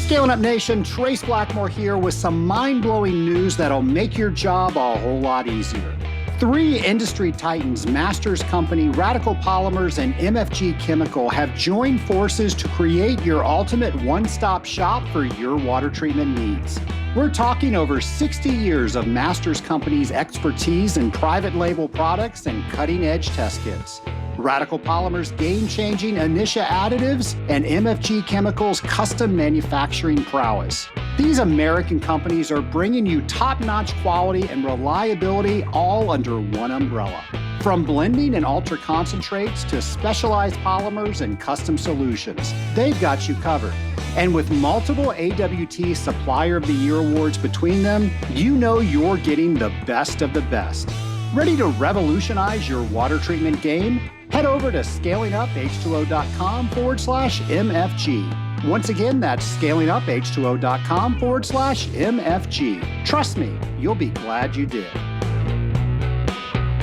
Scaling Up Nation, Trace Blackmore here with some mind-blowing news that'll make your job a whole lot easier. 3 industry titans, Masters Company, Radical Polymers, and MFG Chemical have joined forces to create your ultimate one-stop shop for your water treatment needs. We're talking over 60 years of Masters Company's expertise in private label products and cutting-edge test kits. Radical Polymers' game-changing Inisha additives, and MFG Chemicals' custom manufacturing prowess. These American companies are bringing you top-notch quality and reliability all under one umbrella. From blending and ultra concentrates to specialized polymers and custom solutions, they've got you covered. And with multiple AWT Supplier of the Year awards between them, you know you're getting the best of the best. Ready to revolutionize your water treatment game? Head over to scalinguph2o.com/MFG. Once again, that's scalinguph2o.com/MFG. Trust me, you'll be glad you did.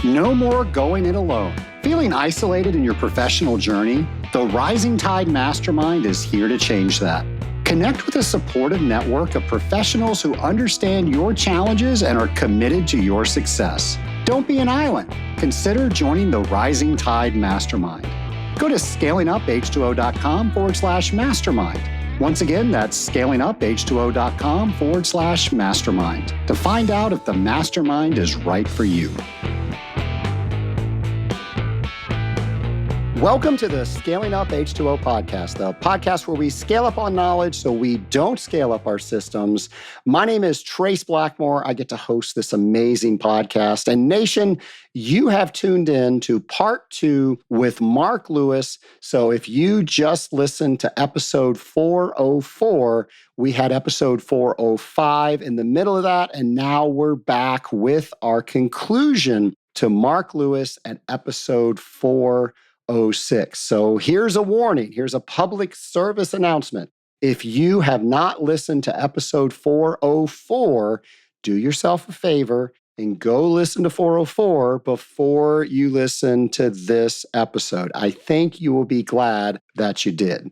No more going it alone. Feeling isolated in your professional journey? The Rising Tide Mastermind is here to change that. Connect with a supportive network of professionals who understand your challenges and are committed to your success. Don't be an island. Consider joining the Rising Tide Mastermind. Go to scalinguph2o.com/mastermind. Once again, that's scalinguph2o.com/mastermind to find out if the mastermind is right for you. Welcome to the Scaling Up H2O podcast, the podcast where we scale up on knowledge so we don't scale up our systems. My name is Trace Blackmore. I get to host this amazing podcast. And Nation, you have tuned in to part 2 with Mark Lewis. So if you just listened to episode 404, we had episode 405 in the middle of that. And now we're back with our conclusion to Mark Lewis at episode 406. So here's a warning. Here's a public service announcement. If you have not listened to episode 404, do yourself a favor and go listen to 404 before you listen to this episode. I think you will be glad that you did.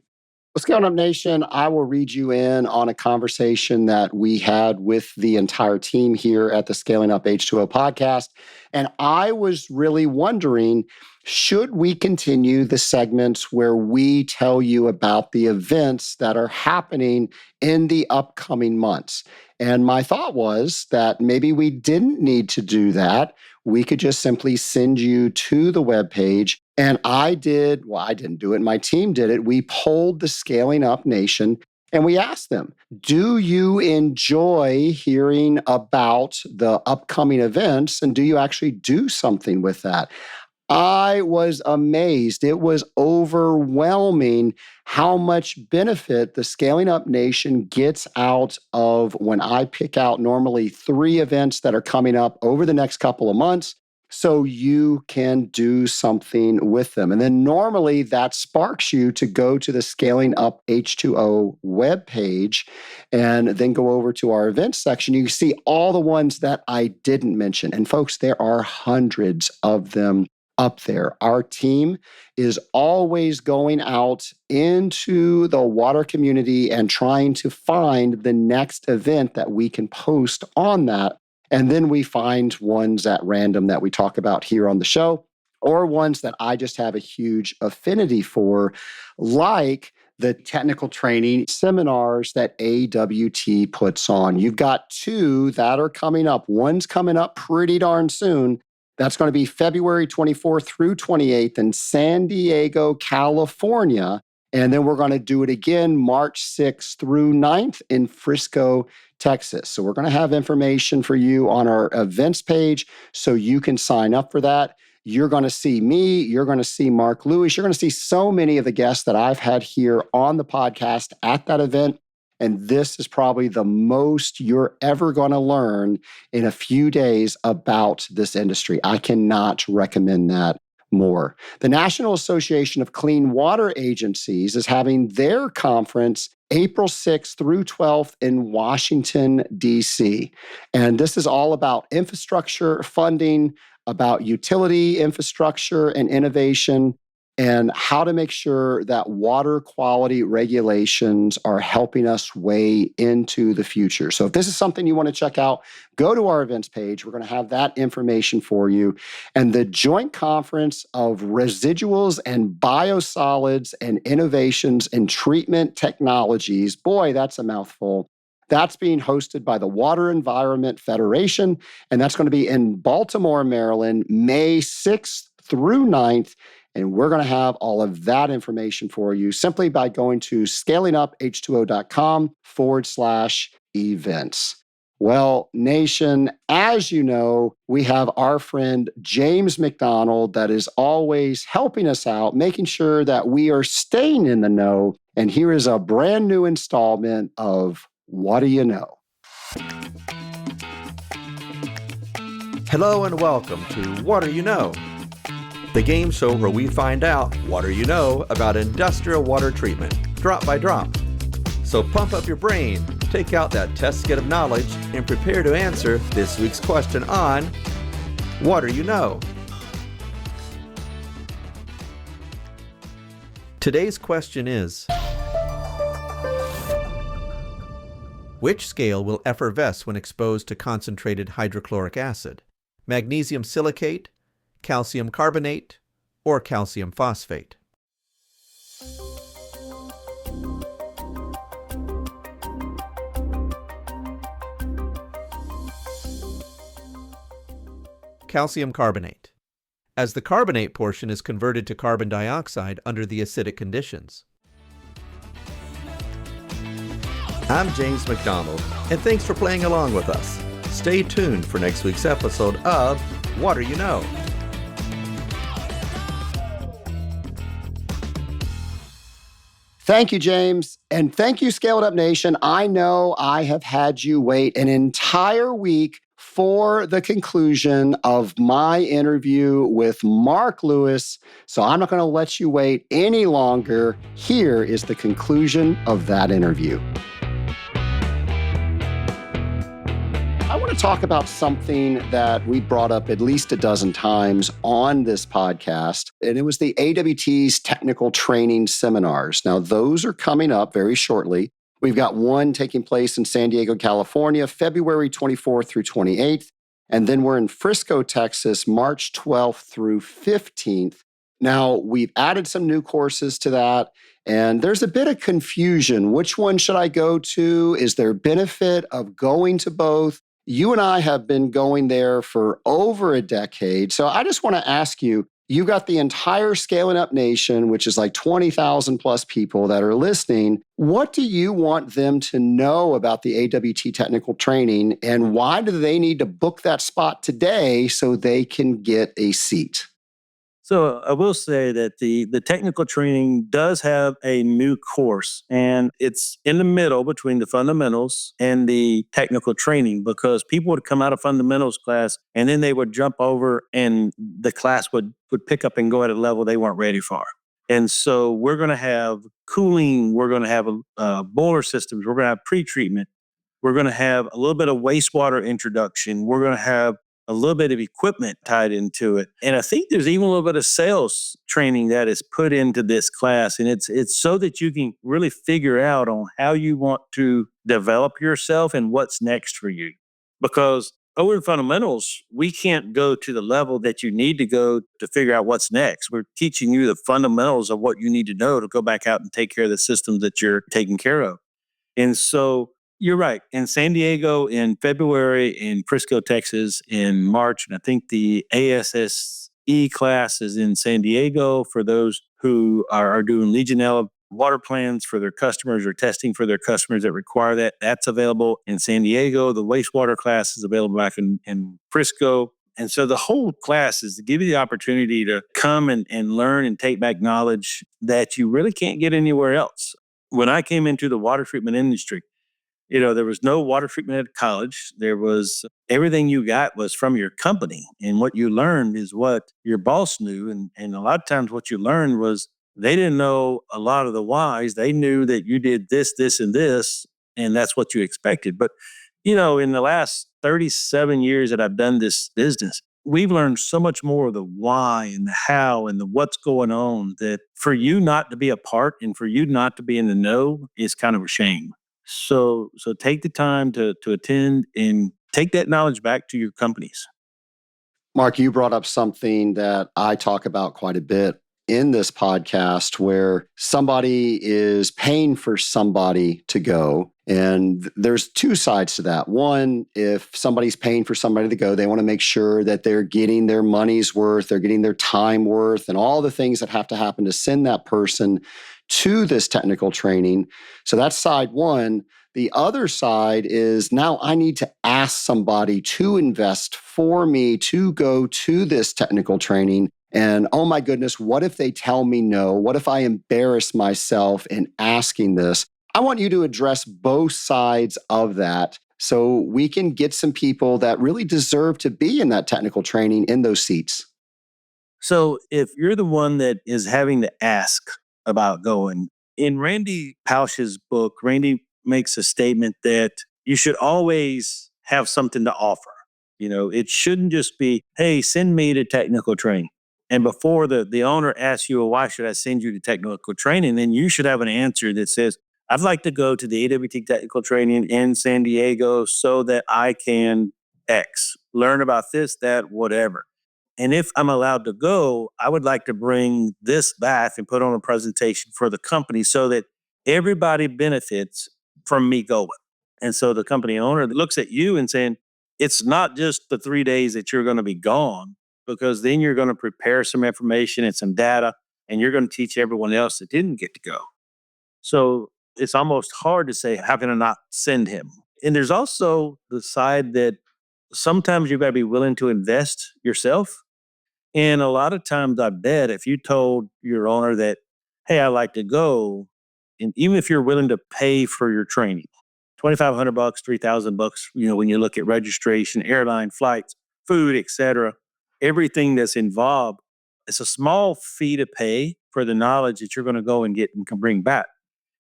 What's going on, Nation? I will read you in on a conversation that we had with the entire team here at the Scaling Up H2O podcast. And I was really wondering, should we continue the segments where we tell you about the events that are happening in the upcoming months? And my thought was that maybe we didn't need to do that. We could just simply send you to the webpage. And I didn't do it. My team did it. We polled the Scaling Up Nation and we asked them, do you enjoy hearing about the upcoming events? And do you actually do something with that? I was amazed. It was overwhelming how much benefit the Scaling Up Nation gets out of when I pick out normally 3 events that are coming up over the next couple of months so you can do something with them. And then normally that sparks you to go to the Scaling Up H2O webpage and then go over to our events section. You see all the ones that I didn't mention. And folks, there are hundreds of them up there. Our team is always going out into the water community and trying to find the next event that we can post on that. And then we find ones at random that we talk about here on the show, or ones that I just have a huge affinity for, like the technical training seminars that AWT puts on. You've got 2 that are coming up. One's coming up pretty darn soon. That's going to be February 24th through 28th in San Diego, California. And then we're going to do it again March 6th through 9th in Frisco, Texas. So we're going to have information for you on our events page so you can sign up for that. You're going to see me. You're going to see Mark Lewis. You're going to see so many of the guests that I've had here on the podcast at that event. And this is probably the most you're ever going to learn in a few days about this industry. I cannot recommend that more. The National Association of Clean Water Agencies is having their conference April 6th through 12th in Washington, D.C. And this is all about infrastructure funding, about utility infrastructure and innovation. and how to make sure that water quality regulations are helping us way into the future. So if this is something you want to check out, go to our events page. We're going to have that information for you. And the Joint Conference of Residuals and Biosolids and Innovations in Treatment Technologies, boy, that's a mouthful. That's being hosted by the Water Environment Federation, and that's going to be in Baltimore, Maryland, May 6th through 9th. And we're going to have all of that information for you simply by going to scalinguph2o.com/events. Well, Nation, as you know, we have our friend James McDonald that is always helping us out, making sure that we are staying in the know. And here is a brand new installment of What Do You Know? Hello and welcome to What Do You Know? The game show where we find out what do you know about industrial water treatment, drop by drop. So pump up your brain, take out that test kit of knowledge, and prepare to answer this week's question on What Do You Know? Today's question is, which scale will effervesce when exposed to concentrated hydrochloric acid? Magnesium silicate, calcium carbonate, or calcium phosphate? Calcium carbonate, as the carbonate portion is converted to carbon dioxide under the acidic conditions. I'm James McDonald, and thanks for playing along with us. Stay tuned for next week's episode of What Do You Know? Thank you, James. And thank you, Scale It Up Nation. I know I have had you wait an entire week for the conclusion of my interview with Mark Lewis. So I'm not going to let you wait any longer. Here is the conclusion of that interview. I want to talk about something that we brought up at least a dozen times on this podcast, and it was the AWT's technical training seminars. Now, those are coming up very shortly. We've got one taking place in San Diego, California, February 24th through 28th, and then we're in Frisco, Texas, March 12th through 15th. Now, we've added some new courses to that, and there's a bit of confusion. Which one should I go to? Is there benefit of going to both? You and I have been going there for over a decade. So I just want to ask you, you got the entire Scaling Up Nation, which is like 20,000 plus people that are listening. What do you want them to know about the AWT technical training, and why do they need to book that spot today so they can get a seat? So I will say that the technical training does have a new course, and it's in the middle between the fundamentals and the technical training, because people would come out of fundamentals class and then they would jump over and the class would pick up and go at a level they weren't ready for. And so we're going to have cooling, we're going to have boiler systems, we're going to have pre-treatment, we're going to have a little bit of wastewater introduction, we're going to have a little bit of equipment tied into it. And I think there's even a little bit of sales training that is put into this class. And it's so that you can really figure out on how you want to develop yourself and what's next for you. Because over in fundamentals, we can't go to the level that you need to go to figure out what's next. We're teaching you the fundamentals of what you need to know to go back out and take care of the systems that you're taking care of. And so you're right. In San Diego in February, in Frisco, Texas in March, and I think the ASSE class is in San Diego for those who are doing Legionella water plans for their customers or testing for their customers that require that. That's available in San Diego. The wastewater class is available back in Frisco. And so the whole class is to give you the opportunity to come and learn and take back knowledge that you really can't get anywhere else. When I came into the water treatment industry, there was no water treatment at college. There was everything you got was from your company. And what you learned is what your boss knew. And a lot of times what you learned was they didn't know a lot of the whys. They knew that you did this, this, and this, and that's what you expected. But, in the last 37 years that I've done this business, we've learned so much more of the why and the how and the what's going on that for you not to be a part and for you not to be in the know is kind of a shame. So take the time to attend and take that knowledge back to your companies. Mark, you brought up something that I talk about quite a bit in this podcast where somebody is paying for somebody to go. And there's two sides to that. One, if somebody's paying for somebody to go, they want to make sure that they're getting their money's worth, they're getting their time worth, and all the things that have to happen to send that person to this technical training. So that's side one. The other side is now I need to ask somebody to invest for me to go to this technical training. And oh my goodness, what if they tell me no? What if I embarrass myself in asking this? I want you to address both sides of that so we can get some people that really deserve to be in that technical training in those seats. So if you're the one that is having to ask about going, in Randy Pausch's book, Randy makes a statement that you should always have something to offer. It shouldn't just be, hey, send me to technical training. And before the owner asks you, well, why should I send you to technical training? Then you should have an answer that says, I'd like to go to the AWT technical training in San Diego so that I can X, learn about this, that, whatever. And if I'm allowed to go, I would like to bring this back and put on a presentation for the company so that everybody benefits from me going. And so the company owner looks at you and saying, it's not just the 3 days that you're going to be gone, because then you're going to prepare some information and some data, and you're going to teach everyone else that didn't get to go. So it's almost hard to say, how can I not send him? And there's also the side that sometimes you've got to be willing to invest yourself. And a lot of times I bet if you told your owner that, hey, I'd like to go, and even if you're willing to pay for your training, $2,500, $3,000, when you look at registration, airline, flights, food, etc., everything that's involved, it's a small fee to pay for the knowledge that you're going to go and get and can bring back.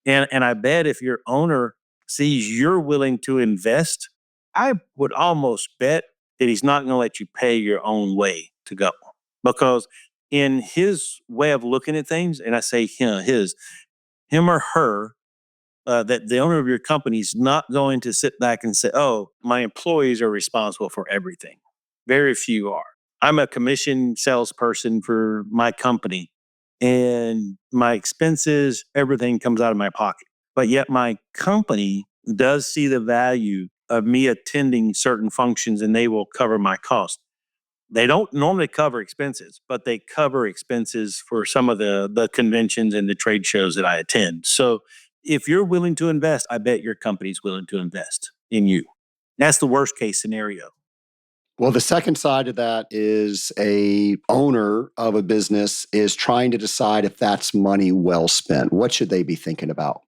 And I bet if your owner sees you're willing to invest, I would almost bet that he's not going to let you pay your own way to go. Because in his way of looking at things, and I say him or her, that the owner of your company is not going to sit back and say, oh, my employees are responsible for everything. Very few are. I'm a commission salesperson for my company, and my expenses, everything comes out of my pocket. But yet my company does see the value of me attending certain functions, and they will cover my cost. They don't normally cover expenses, but they cover expenses for some of the conventions and the trade shows that I attend. So if you're willing to invest, I bet your company's willing to invest in you. That's the worst case scenario. Well, the second side of that is a owner of a business is trying to decide if that's money well spent. What should they be thinking about?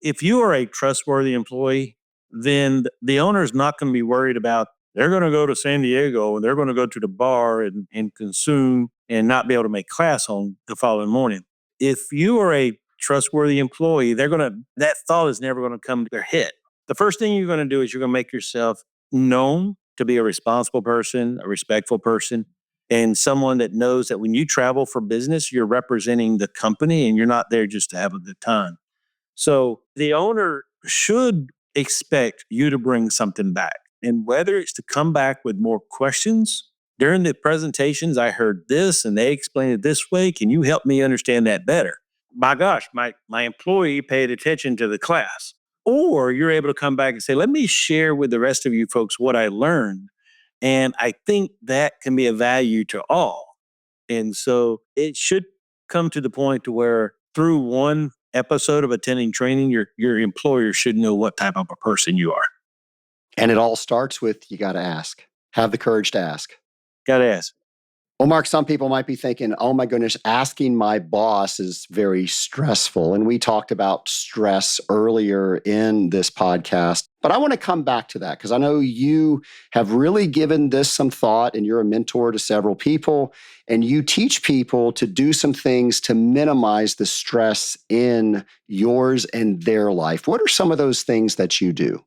If you are a trustworthy employee, then the owner is not going to be worried about they're going to go to San Diego and they're going to go to the bar and consume and not be able to make class on the following morning. If you are a trustworthy employee, that thought is never going to come to their head. The first thing you're going to do is you're going to make yourself known to be a responsible person, a respectful person, and someone that knows that when you travel for business, you're representing the company and you're not there just to have a good time. So the owner should expect you to bring something back. And whether it's to come back with more questions, during the presentations, I heard this and they explained it this way. Can you help me understand that better? My gosh, my employee paid attention to the class. Or you're able to come back and say, let me share with the rest of you folks what I learned. And I think that can be a value to all. And so it should come to the point to where through one episode of attending training, your employer should know what type of a person you are. And it all starts with you got to ask. Have the courage to ask. Got to ask. Well, Mark, some people might be thinking, oh my goodness, asking my boss is very stressful. And we talked about stress earlier in this podcast. But I want to come back to that because I know you have really given this some thought and you're a mentor to several people and you teach people to do some things to minimize the stress in yours and their life. What are some of those things that you do?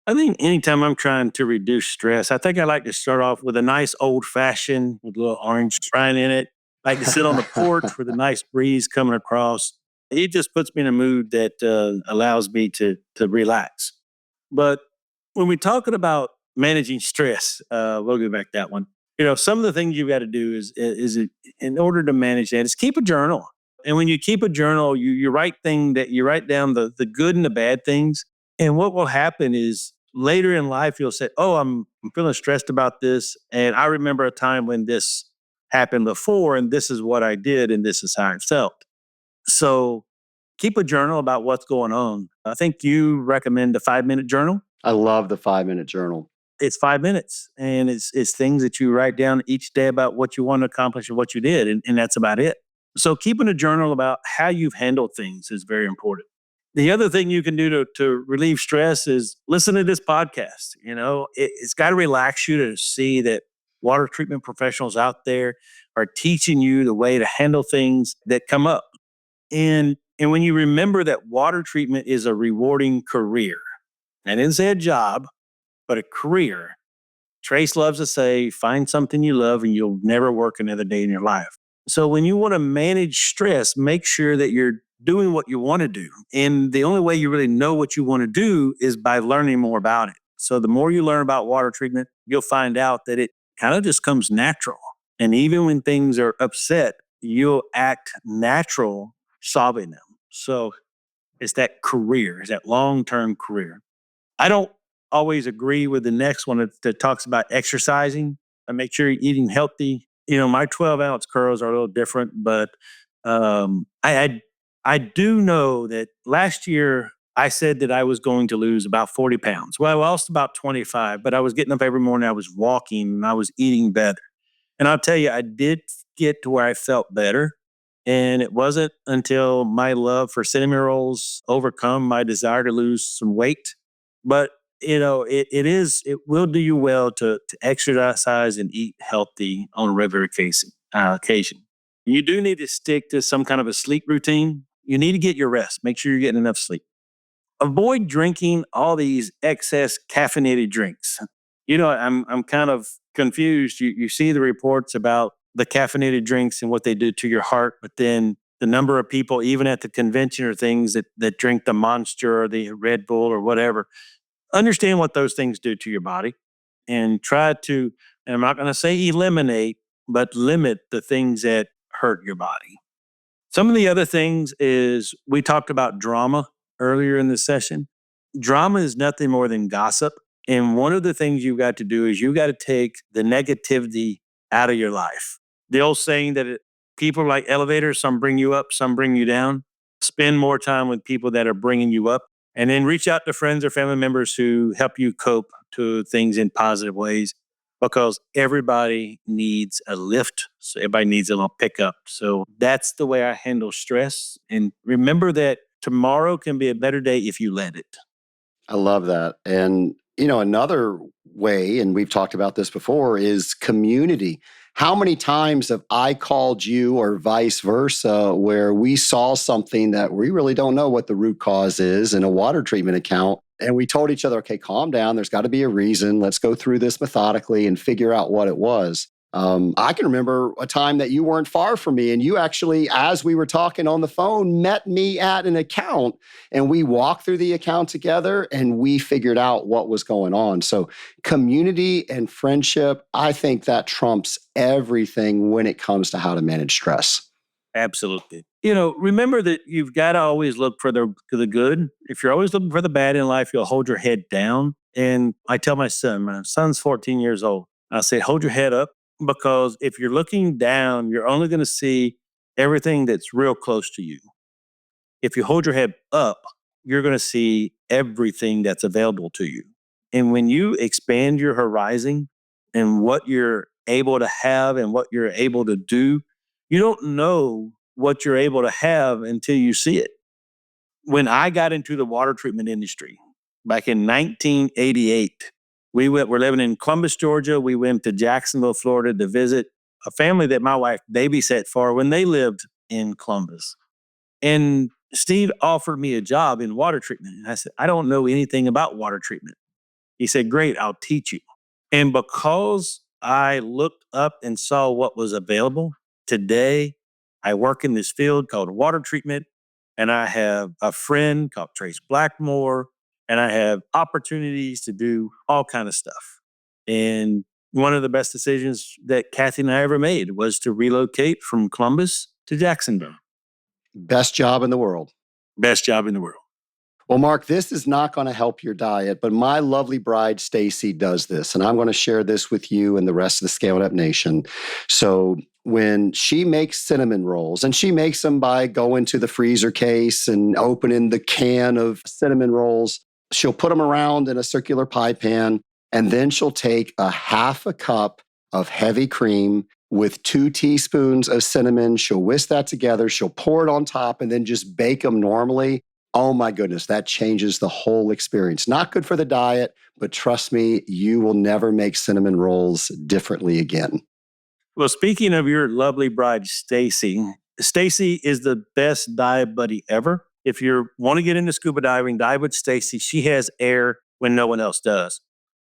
I think anytime I'm trying to reduce stress, I think I like to start off with a nice old fashioned with a little orange rind in it. I like to sit on the porch with a nice breeze coming across. It just puts me in a mood that allows me to relax. But when we're talking about managing stress, we'll go back to that one. Some of the things you've got to do is in order to manage that is keep a journal. And when you keep a journal, you write down the good and the bad things. And what will happen is later in life, you'll say, oh, I'm feeling stressed about this. And I remember a time when this happened before, and this is what I did, and this is how I felt. So keep a journal about what's going on. I think you recommend a 5-minute journal. I love the 5-minute journal. It's 5 minutes, and it's things that you write down each day about what you want to accomplish and what you did, and that's about it. So keeping a journal about how you've handled things is very important. The other thing you can do to relieve stress is listen to this podcast. It's got to relax you to see that water treatment professionals out there are teaching you the way to handle things that come up. And when you remember that water treatment is a rewarding career, I didn't say a job, but a career. Trace loves to say, find something you love and you'll never work another day in your life. So when you want to manage stress, make sure that you're doing what you want to do. And the only way you really know what you want to do is by learning more about it. So the more you learn about water treatment, you'll find out that it kind of just comes natural. And even when things are upset, you'll act natural solving them. So it's that career, it's that long-term career. I don't always agree with the next one that talks about exercising and make sure you're eating healthy. My 12-ounce curls are a little different, but I do know that last year I said that I was going to lose about 40 pounds. Well, I lost about 25, but I was getting up every morning, I was walking, and I was eating better. And I'll tell you, I did get to where I felt better. And it wasn't until my love for cinnamon rolls overcome my desire to lose some weight. But it will do you well to exercise and eat healthy on a regular occasion. You do need to stick to some kind of a sleep routine. You need to get your rest. Make sure you're getting enough sleep. Avoid drinking all these excess caffeinated drinks. I'm kind of confused. You see the reports about the caffeinated drinks and what they do to your heart, but then the number of people, even at the convention or things that drink the Monster or the Red Bull or whatever, understand what those things do to your body and try to, and I'm not going to say eliminate, but limit the things that hurt your body. Some of the other things is we talked about drama earlier in the session. Drama is nothing more than gossip. And one of the things you've got to do is you got to take the negativity out of your life. The old saying that people are like elevators, some bring you up, some bring you down. Spend more time with people that are bringing you up. And then reach out to friends or family members who help you cope to things in positive ways, because everybody needs a lift. So everybody needs a little pickup. So that's the way I handle stress. And remember that tomorrow can be a better day if you let it. I love that. And, another way, and we've talked about this before, is community. How many times have I called you or vice versa where we saw something that we really don't know what the root cause is in a water treatment account? And we told each other, okay, calm down. There's got to be a reason. Let's go through this methodically and figure out what it was. I can remember a time that you weren't far from me, and you actually, as we were talking on the phone, met me at an account, and we walked through the account together and we figured out what was going on. So community and friendship, I think that trumps everything when it comes to how to manage stress. Absolutely. Remember that you've got to always look for the good. If you're always looking for the bad in life, you'll hold your head down. And I tell my son's 14 years old, I say, hold your head up. Because if you're looking down, you're only going to see everything that's real close to you. If you hold your head up, you're going to see everything that's available to you. And when you expand your horizon and what you're able to have and what you're able to do, you don't know what you're able to have until you see it. When I got into the water treatment industry back in 1988, we're living in Columbus, Georgia. We went to Jacksonville, Florida to visit a family that my wife babysat for when they lived in Columbus. And Steve offered me a job in water treatment. And I said, I don't know anything about water treatment. He said, great, I'll teach you. And because I looked up and saw what was available today, I work in this field called water treatment, and I have a friend called Trace Blackmore, and I have opportunities to do all kind of stuff. And one of the best decisions that Kathy and I ever made was to relocate from Columbus to Jacksonville. Best job in the world. Best job in the world. Well, Mark, this is not going to help your diet, but my lovely bride, Stacy, does this. And I'm going to share this with you and the rest of the Scaling Up Nation. So when she makes cinnamon rolls, and she makes them by going to the freezer case and opening the can of cinnamon rolls, she'll put them around in a circular pie pan, and then she'll take a half a cup of heavy cream with 2 teaspoons of cinnamon. She'll whisk that together. She'll pour it on top and then just bake them normally. Oh my goodness, that changes the whole experience. Not good for the diet, but trust me, you will never make cinnamon rolls differently again. Well, speaking of your lovely bride, Stacy is the best dive buddy ever. If you want to get into scuba diving, dive with Stacy. She has air when no one else does.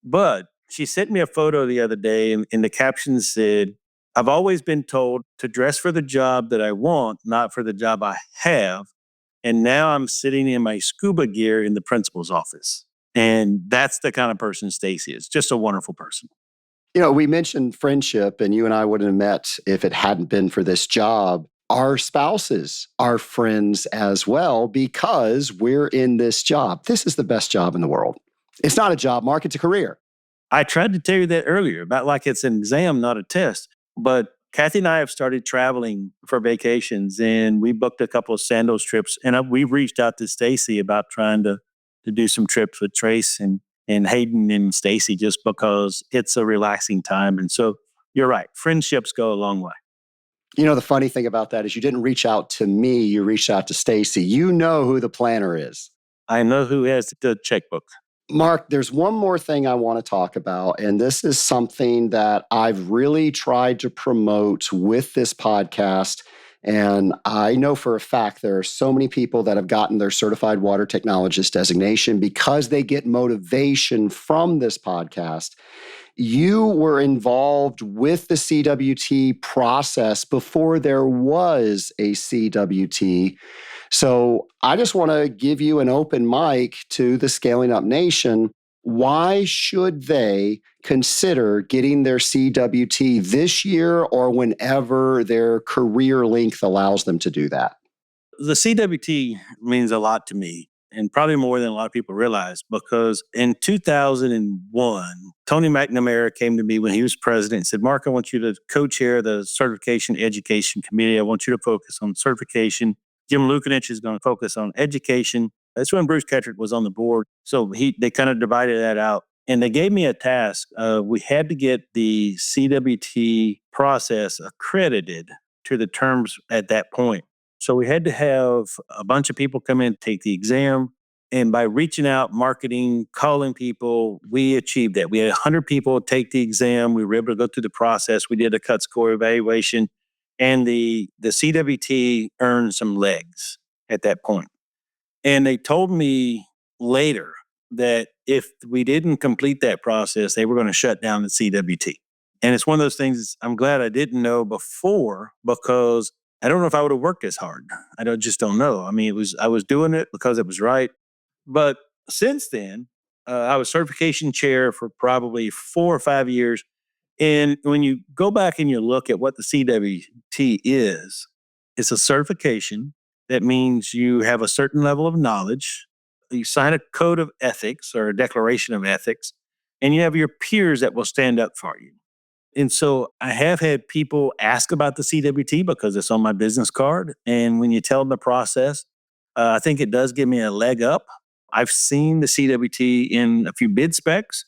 But she sent me a photo the other day, and the caption said, I've always been told to dress for the job that I want, not for the job I have. And now I'm sitting in my scuba gear in the principal's office. And that's the kind of person Stacy is. Just a wonderful person. You know, we mentioned friendship, and you and I wouldn't have met if it hadn't been for this job. Our spouses are friends as well because we're in this job. This is the best job in the world. It's not a job, Mark, it's a career. I tried to tell you that earlier about like it's an exam, not a test. But Kathy and I have started traveling for vacations, and we booked a couple of Sandals trips. And we've reached out to Stacy about trying to do some trips with Trace and Hayden and Stacy just because it's a relaxing time. And so you're right. Friendships go a long way. You know, the funny thing about that is you didn't reach out to me. You reached out to Stacy. You know who the planner is. I know who has the checkbook. Mark, there's one more thing I want to talk about, and this is something that I've really tried to promote with this podcast. And I know for a fact there are so many people that have gotten their certified water technologist designation because they get motivation from this podcast. You were involved with the CWT process before there was a CWT. So I just want to give you an open mic to the Scaling Up Nation. Why should they consider getting their CWT this year or whenever their career length allows them to do that? The CWT means a lot to me, and probably more than a lot of people realize, because in 2001, Tony McNamara came to me when he was president and said, Mark, I want you to co-chair the Certification Education Committee. I want you to focus on certification. Jim Lukanich is going to focus on education. That's when Bruce Ketrick was on the board. So they kind of divided that out. And they gave me a task. We had to get the CWT process accredited to the terms at that point. So we had to have a bunch of people come in, take the exam. And by reaching out, marketing, calling people, we achieved that. We had 100 people take the exam. We were able to go through the process. We did a cut score evaluation. And the CWT earned some legs at that point. And they told me later that if we didn't complete that process, they were going to shut down the CWT. And it's one of those things I'm glad I didn't know before, because I don't know if I would have worked as hard. Just don't know. I mean, I was doing it because it was right. But since then, I was certification chair for probably 4 or 5 years. And when you go back and you look at what the CWT is, it's a certification. That means you have a certain level of knowledge. You sign a code of ethics or a declaration of ethics, and you have your peers that will stand up for you. And so I have had people ask about the CWT because it's on my business card. And when you tell them the process, I think it does give me a leg up. I've seen the CWT in a few bid specs,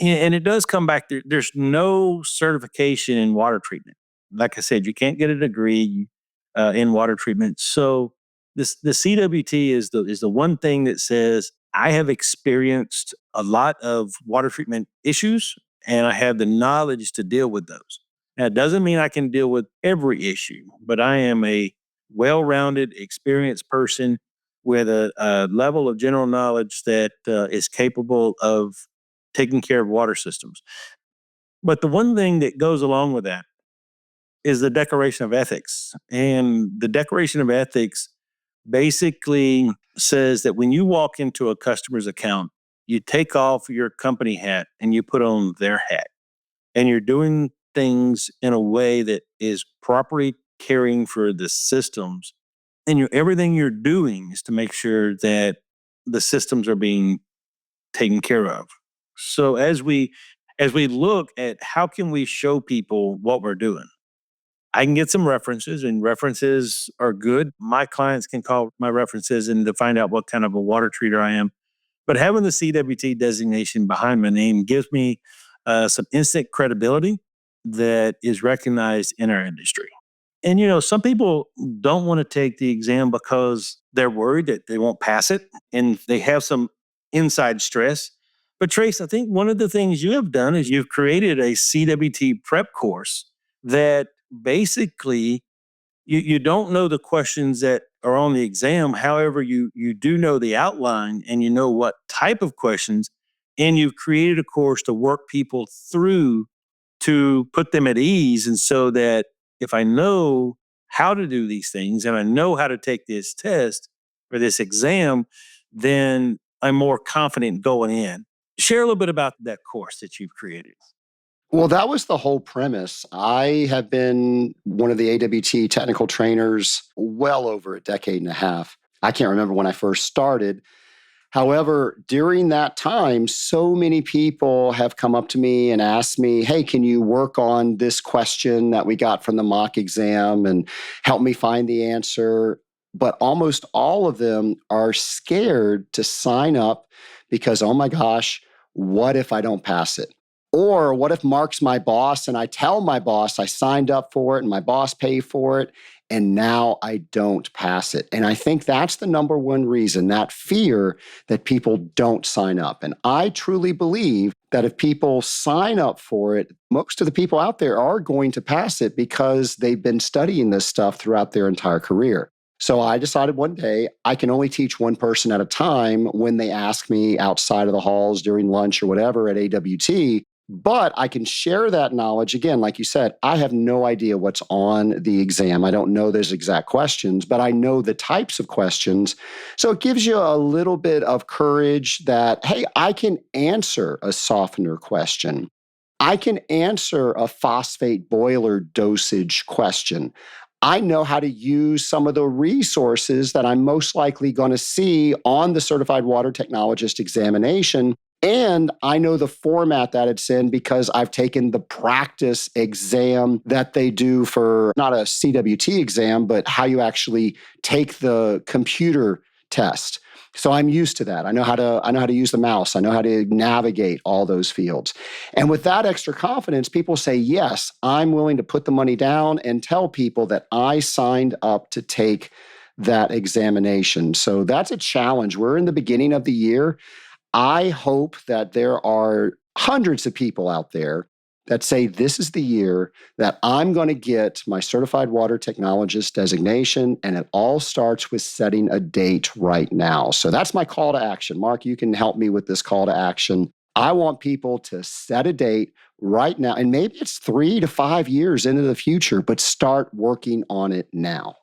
and it does come back. There's no certification in water treatment. Like I said, you can't get a degree in water treatment. So the CWT is the one thing that says I have experienced a lot of water treatment issues, and I have the knowledge to deal with those. Now, it doesn't mean I can deal with every issue, but I am a well-rounded, experienced person with a level of general knowledge that is capable of taking care of water systems. But the one thing that goes along with that is the Declaration of Ethics. And the Declaration of Ethics basically says that when you walk into a customer's account, you take off your company hat and you put on their hat. And you're doing things in a way that is properly caring for the systems. And everything you're doing is to make sure that the systems are being taken care of. So as we look at how can we show people what we're doing, I can get some references, and references are good. My clients can call my references and to find out what kind of a water treater I am. But having the CWT designation behind my name gives me some instant credibility that is recognized in our industry. And, some people don't want to take the exam because they're worried that they won't pass it and they have some inside stress. But Trace, I think one of the things you have done is you've created a CWT prep course that basically you don't know the questions that are on the exam. However, you do know the outline and you know what type of questions, and you've created a course to work people through to put them at ease. And so that if I know how to do these things and I know how to take this test or this exam, then I'm more confident going in. Share a little bit about that course that you've created. Well, that was the whole premise. I have been one of the AWT technical trainers well over a decade and a half. I can't remember when I first started. However, during that time, so many people have come up to me and asked me, hey, can you work on this question that we got from the mock exam and help me find the answer? But almost all of them are scared to sign up because, oh my gosh, what if I don't pass it? Or what if Mark's my boss and I tell my boss I signed up for it and my boss paid for it and now I don't pass it? And I think that's the number one reason, that fear that people don't sign up. And I truly believe that if people sign up for it, most of the people out there are going to pass it because they've been studying this stuff throughout their entire career. So I decided one day I can only teach one person at a time when they ask me outside of the halls during lunch or whatever at AWT. But I can share that knowledge. Again, like you said, I have no idea what's on the exam. I don't know those exact questions, but I know the types of questions. So it gives you a little bit of courage that, hey, I can answer a softener question. I can answer a phosphate boiler dosage question. I know how to use some of the resources that I'm most likely going to see on the Certified Water Technologist examination. And I know the format that it's in because I've taken the practice exam that they do for not a CWT exam, but how you actually take the computer test. So I'm used to that. I know how to use the mouse. I know how to navigate all those fields. And with that extra confidence, people say, yes, I'm willing to put the money down and tell people that I signed up to take that examination. So that's a challenge. We're in the beginning of the year. I hope that there are hundreds of people out there that say this is the year that I'm going to get my Certified Water Technologist designation, and it all starts with setting a date right now. So that's my call to action. Mark, you can help me with this call to action. I want people to set a date right now, and maybe it's 3 to 5 years into the future, but start working on it now.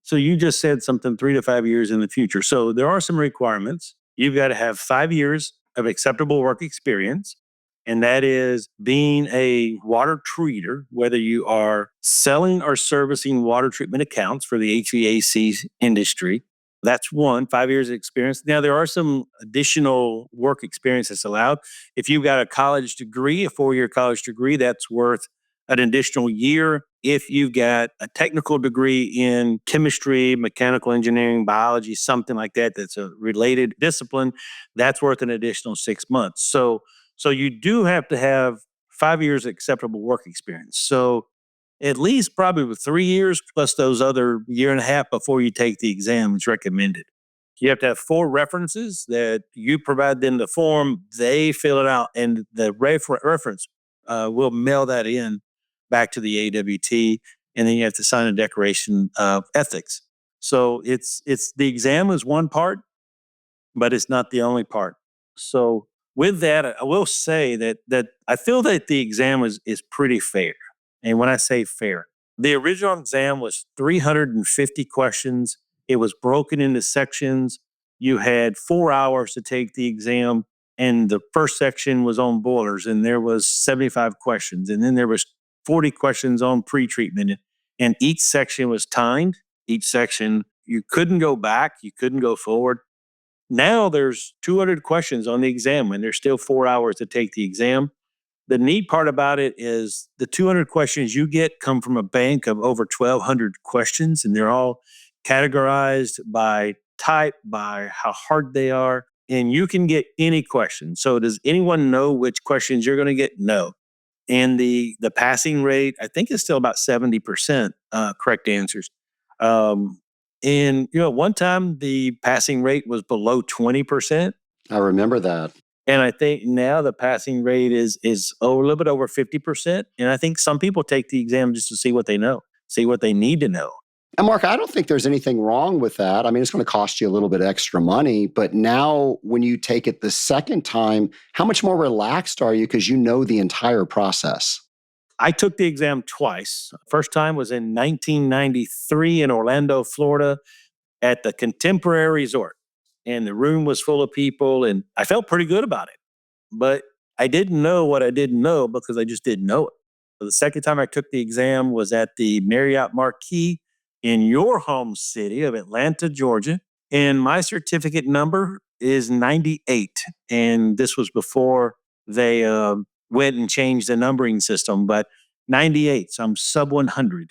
So you just said something 3 to 5 years in the future. So there are some requirements. You've got to have 5 years of acceptable work experience. And that is being a water treater, whether you are selling or servicing water treatment accounts for the HVAC industry. That's 5 years of experience. Now, there are some additional work experience that's allowed. If you've got a college degree, a 4-year college degree, that's worth an additional year. If you've got a technical degree in chemistry, mechanical engineering, biology, something like that, that's a related discipline, that's worth an additional 6 months. So you do have to have 5 years of acceptable work experience. So at least probably with 3 years plus those other year and a half before you take the exam is recommended. You have to have 4 references that you provide them the form, they fill it out, and the reference will mail that in back to the AWT, and then you have to sign a declaration of ethics. So it's the exam is one part, but it's not the only part. So With that, I will say that I feel that the exam is pretty fair. And when I say fair, the original exam was 350 questions. It was broken into sections. You had 4 hours to take the exam, and the first section was on boilers, and there was 75 questions, and then there was 40 questions on pre-treatment, and each section was timed. Each section, you couldn't go back, you couldn't go forward. Now there's 200 questions on the exam, and there's still 4 hours to take the exam. The neat part about it is the 200 questions you get come from a bank of over 1,200 questions, and they're all categorized by type, by how hard they are, and you can get any question. So does anyone know which questions you're going to get? No. And the passing rate, I think, is still about 70% correct answers. And one time the passing rate was below 20%. I remember that. And I think now the passing rate is a little bit over 50%. And I think some people take the exam just to see what they know, see what they need to know. And Mark, I don't think there's anything wrong with that. I mean, it's going to cost you a little bit extra money, but now when you take it the second time, how much more relaxed are you because you know the entire process? I took the exam twice. First time was in 1993 in Orlando, Florida, at the Contemporary Resort. And the room was full of people, and I felt pretty good about it. But I didn't know what I didn't know because I just didn't know it. So the second time I took the exam was at the Marriott Marquis in your home city of Atlanta, Georgia. And my certificate number is 98. And this was before they went and changed the numbering system, but 98. So I'm sub 100.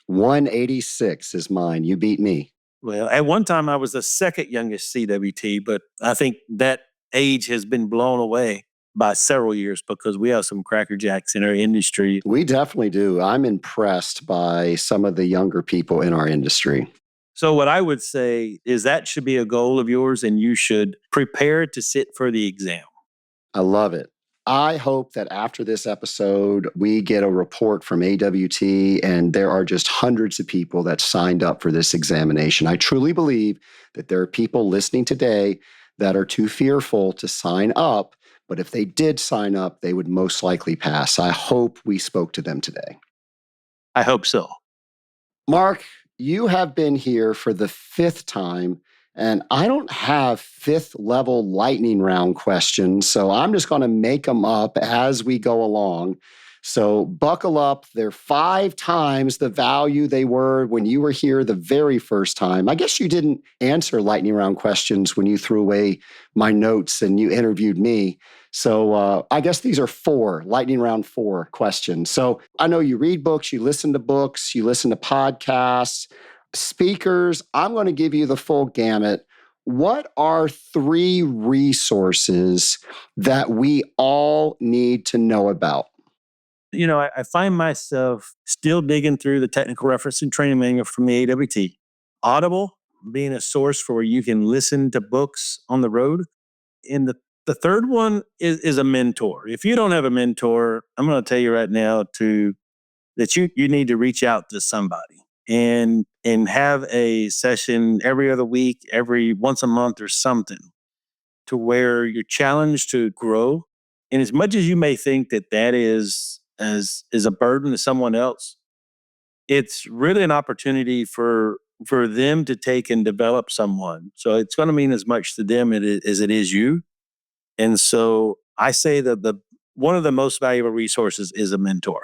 186 is mine. You beat me. Well, at one time I was the second youngest CWT, but I think that age has been blown away by several years because we have some crackerjacks in our industry. We definitely do. I'm impressed by some of the younger people in our industry. So what I would say is that should be a goal of yours, and you should prepare to sit for the exam. I love it. I hope that after this episode, we get a report from AWT and there are just hundreds of people that signed up for this examination. I truly believe that there are people listening today that are too fearful to sign up, but if they did sign up, they would most likely pass. I hope we spoke to them today. I hope so. Mark, you have been here for the 5th time, and I don't have 5th level lightning round questions, so I'm just going to make them up as we go along. So buckle up. They're 5 times the value they were when you were here the very first time. I guess you didn't answer lightning round questions when you threw away my notes and you interviewed me. So I guess these are 4, lightning round 4 questions. So I know you read books, you listen to podcasts, speakers. I'm going to give you the full gamut. What are 3 resources that we all need to know about? I find myself still digging through the technical reference and training manual from the AWT. Audible being a source for where you can listen to books on the road. And the third one is a mentor. If you don't have a mentor, I'm going to tell you right now that you need to reach out to somebody and have a session every other week, every once a month or something, to where you're challenged to grow. And as much as you may think that is a burden to someone else, it's really an opportunity for them to take and develop someone. So it's going to mean as much to them as it is you. And so I say that one of the most valuable resources is a mentor.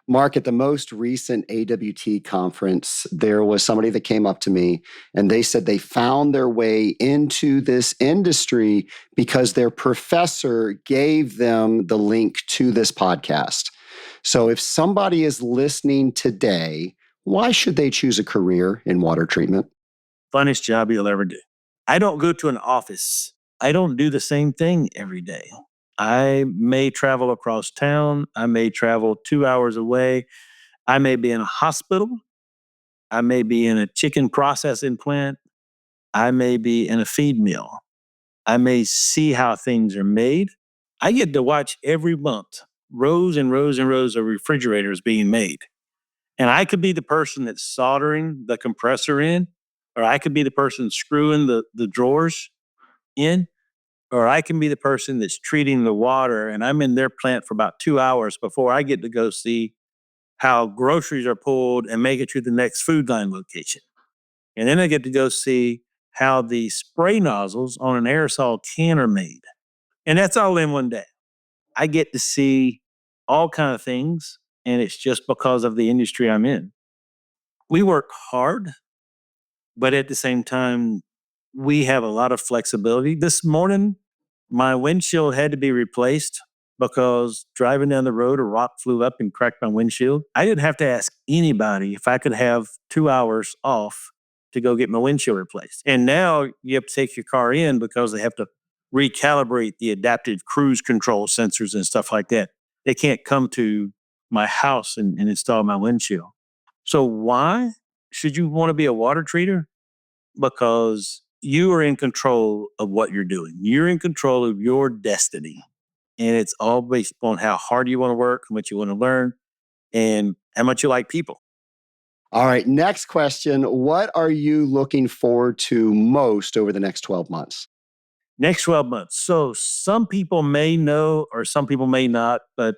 Mark, at the most recent AWT conference, there was somebody that came up to me and they said they found their way into this industry because their professor gave them the link to this podcast. So if somebody is listening today, why should they choose a career in water treatment? Funnest job you'll ever do. I don't go to an office. I don't do the same thing every day. I may travel across town. I may travel 2 hours away. I may be in a hospital. I may be in a chicken processing plant. I may be in a feed mill. I may see how things are made. I get to watch every month rows and rows and rows of refrigerators being made. And I could be the person that's soldering the compressor in, or I could be the person screwing the drawers in, or I can be the person that's treating the water, and I'm in their plant for about 2 hours before I get to go see how groceries are pulled and make it to the next food line location. And then I get to go see how the spray nozzles on an aerosol can are made. And that's all in one day. I get to see all kind of things, and it's just because of the industry I'm in. We work hard, but at the same time, we have a lot of flexibility. This morning, my windshield had to be replaced because driving down the road, a rock flew up and cracked my windshield. I didn't have to ask anybody if I could have 2 hours off to go get my windshield replaced. And now you have to take your car in because they have to recalibrate the adaptive cruise control sensors and stuff like that. They can't come to my house and install my windshield. So why should you want to be a water treater? Because you are in control of what you're doing. You're in control of your destiny. And it's all based on how hard you want to work, how much you want to learn, and how much you like people. All right, next question. What are you looking forward to most over the next 12 months? Next 12 months. So some people may know or some people may not, but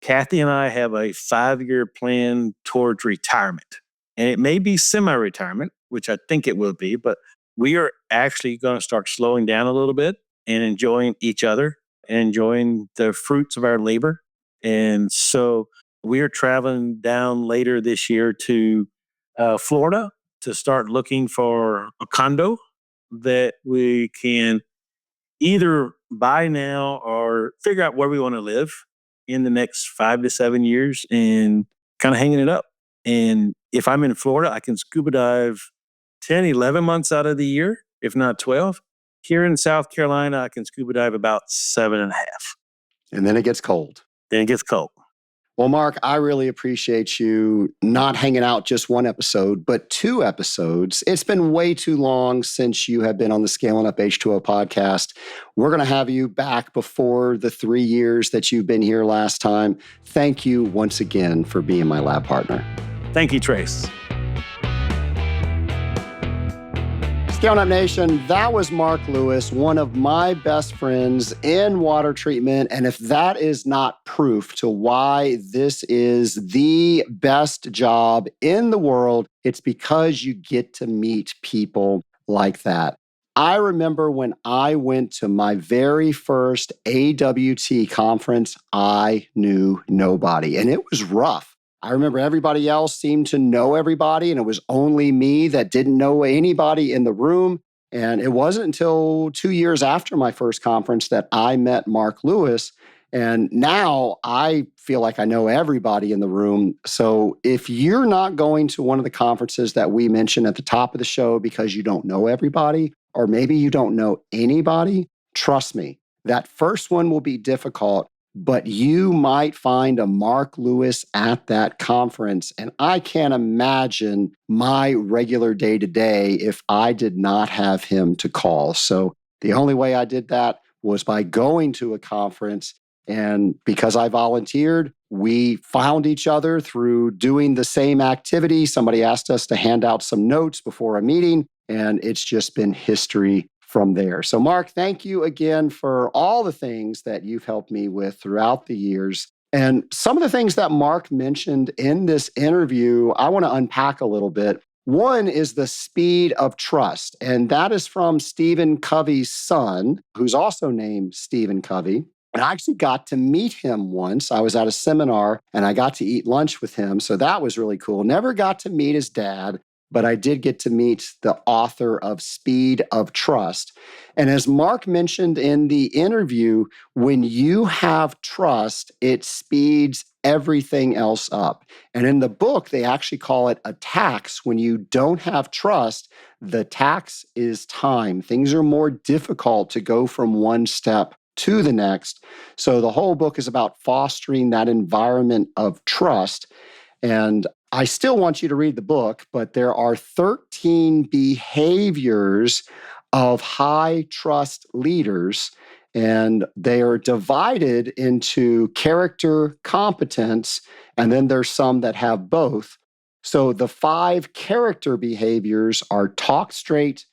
Kathy and I have a 5-year plan towards retirement. And it may be semi-retirement, which I think it will be, but we are actually going to start slowing down a little bit and enjoying each other and enjoying the fruits of our labor. And so we are traveling down later this year to Florida to start looking for a condo that we can either buy now or figure out where we want to live in the next 5 to 7 years and kind of hanging it up. And if I'm in Florida, I can scuba dive 10, 11 months out of the year, if not 12. Here in South Carolina, I can scuba dive about 7.5. And then it gets cold. Then it gets cold. Well, Mark, I really appreciate you not hanging out just one episode, but 2 episodes. It's been way too long since you have been on the Scaling Up H2O podcast. We're going to have you back before the 3 years that you've been here last time. Thank you once again for being my lab partner. Thank you, Trace. Scaling Up Nation, that was Mark Lewis, one of my best friends in water treatment. And if that is not proof to why this is the best job in the world, it's because you get to meet people like that. I remember when I went to my very first AWT conference, I knew nobody, and it was rough. I remember everybody else seemed to know everybody, and it was only me that didn't know anybody in the room. And it wasn't until 2 years after my first conference that I met Mark Lewis. And now I feel like I know everybody in the room. So if you're not going to one of the conferences that we mentioned at the top of the show because you don't know everybody, or maybe you don't know anybody, trust me, that first one will be difficult. But you might find a Mark Lewis at that conference. And I can't imagine my regular day-to-day if I did not have him to call. So the only way I did that was by going to a conference. And because I volunteered, we found each other through doing the same activity. Somebody asked us to hand out some notes before a meeting, and it's just been history from there. So Mark, thank you again for all the things that you've helped me with throughout the years. And some of the things that Mark mentioned in this interview, I want to unpack a little bit. One is the speed of trust. And that is from Stephen Covey's son, who's also named Stephen Covey. And I actually got to meet him once. I was at a seminar and I got to eat lunch with him. So that was really cool. Never got to meet his dad, but I did get to meet the author of Speed of Trust. And as Mark mentioned in the interview, when you have trust, it speeds everything else up. And in the book, they actually call it a tax. When you don't have trust, the tax is time. Things are more difficult to go from one step to the next. So the whole book is about fostering that environment of trust. And I still want you to read the book, but there are 13 behaviors of high trust leaders, and they are divided into character, competence, and then there's some that have both. So the 5 character behaviors are talk straight,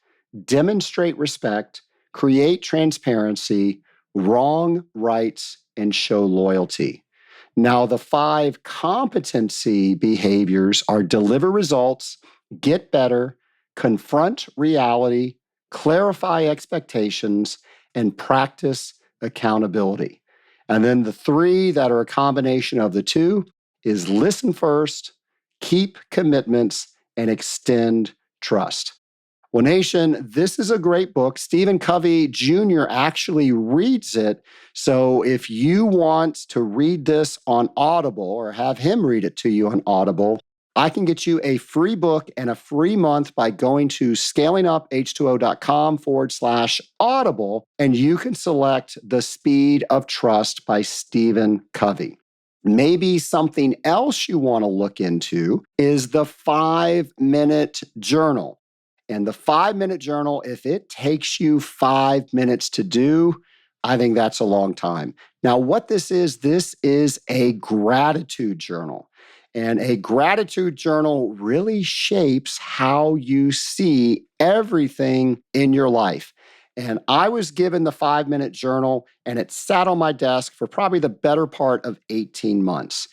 demonstrate respect, create transparency, wrong rights, and show loyalty. Now, the 5 competency behaviors are deliver results, get better, confront reality, clarify expectations, and practice accountability. And then the 3 that are a combination of the 2 is listen first, keep commitments, and extend trust. Well, Nation, this is a great book. Stephen Covey Jr. actually reads it. So if you want to read this on Audible or have him read it to you on Audible, I can get you a free book and a free month by going to scalinguph2o.com/audible, and you can select The Speed of Trust by Stephen Covey. Maybe something else you want to look into is the 5-minute journal. And the 5-minute journal, if it takes you 5 minutes to do, I think that's a long time. Now, what this is a gratitude journal. And a gratitude journal really shapes how you see everything in your life. And I was given the 5-minute journal, and it sat on my desk for probably the better part of 18 months.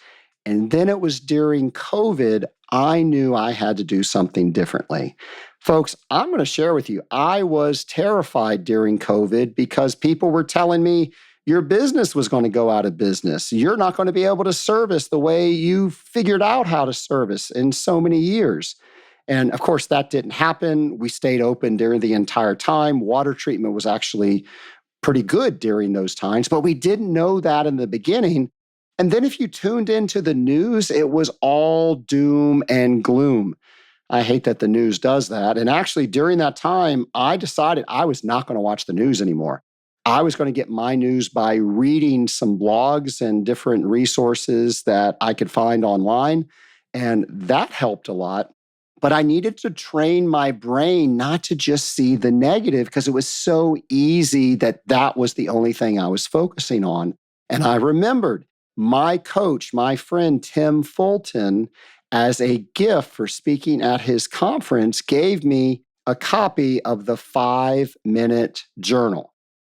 And then it was during COVID, I knew I had to do something differently. Folks, I'm going to share with you, I was terrified during COVID because people were telling me your business was going to go out of business. You're not going to be able to service the way you figured out how to service in so many years. And of course, that didn't happen. We stayed open during the entire time. Water treatment was actually pretty good during those times, but we didn't know that in the beginning. And then if you tuned into the news, it was all doom and gloom. I hate that the news does that. And actually, during that time, I decided I was not going to watch the news anymore. I was going to get my news by reading some blogs and different resources that I could find online. And that helped a lot. But I needed to train my brain not to just see the negative because it was so easy that that was the only thing I was focusing on. And I remembered my coach, my friend Tim Fulton, as a gift for speaking at his conference, gave me a copy of the 5-minute journal.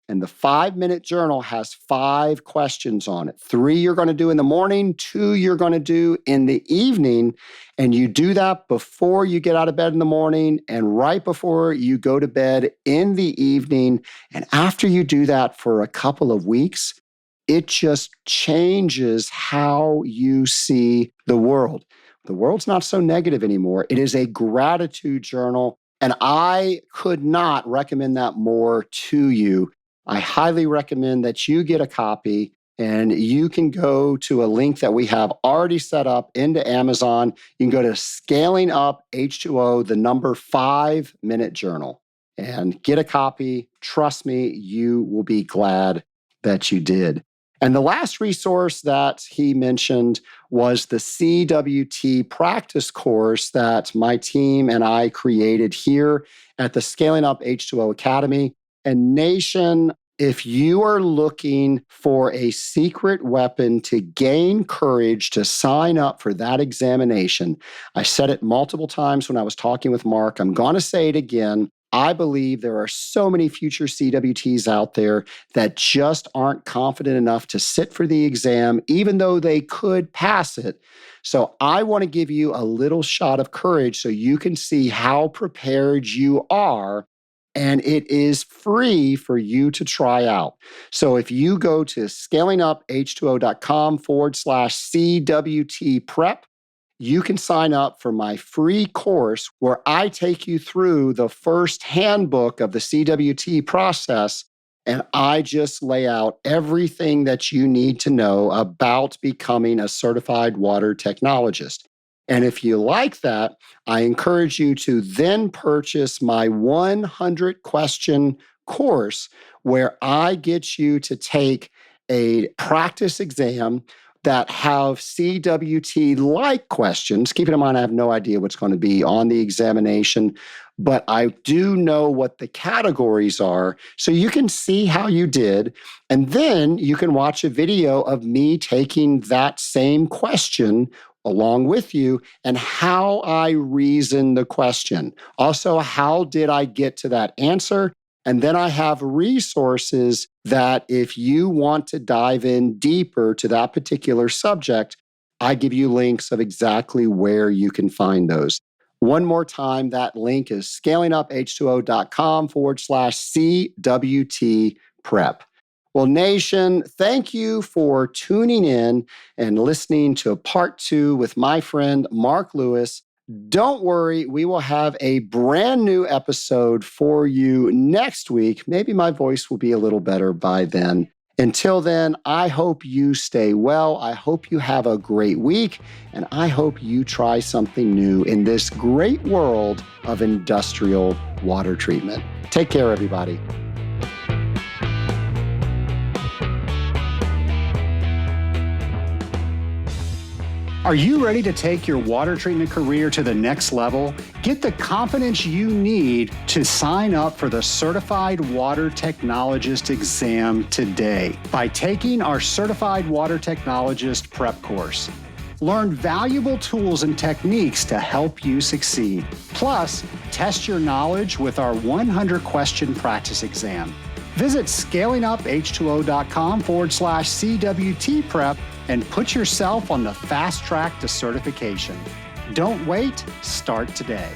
And the 5-minute journal has 5 questions on it. 3 you're going to do in the morning, 2 you're going to do in the evening. And you do that before you get out of bed in the morning and right before you go to bed in the evening. And after you do that for a couple of weeks, it just changes how you see the world. The world's not so negative anymore. It is a gratitude journal. And I could not recommend that more to you. I highly recommend that you get a copy, and you can go to a link that we have already set up into Amazon. You can go to Scaling Up H2O, the number 5-minute journal, and get a copy. Trust me, you will be glad that you did. And the last resource that he mentioned was the CWT practice course that my team and I created here at the Scaling Up H2O Academy. And Nation, if you are looking for a secret weapon to gain courage to sign up for that examination, I said it multiple times when I was talking with Mark. I'm going to say it again. I believe there are so many future CWTs out there that just aren't confident enough to sit for the exam, even though they could pass it. So I want to give you a little shot of courage so you can see how prepared you are. And it is free for you to try out. So if you go to scalinguph2o.com/CWT prep, you can sign up for my free course where I take you through the first handbook of the CWT process. And I just lay out everything that you need to know about becoming a certified water technologist. And if you like that, I encourage you to then purchase my 100-question course where I get you to take a practice exam that have CWT-like questions. Keep in mind, I have no idea what's going to be on the examination, but I do know what the categories are, so you can see how you did. And then you can watch a video of me taking that same question along with you and how I reason the question. Also, how did I get to that answer? And then I have resources that if you want to dive in deeper to that particular subject, I give you links of exactly where you can find those. One more time, that link is scalinguph2o.com/CWT prep. Well, Nation, thank you for tuning in and listening to part 2 with my friend Mark Lewis. Don't worry, we will have a brand new episode for you next week. Maybe my voice will be a little better by then. Until then, I hope you stay well. I hope you have a great week, and I hope you try something new in this great world of industrial water treatment. Take care, everybody. Are you ready to take your water treatment career to the next level? Get the confidence you need to sign up for the Certified Water Technologist exam today by taking our Certified Water Technologist prep course. Learn valuable tools and techniques to help you succeed. Plus, test your knowledge with our 100-question practice exam. Visit scalinguph2o.com/CWT prep and put yourself on the fast track to certification. Don't wait, start today.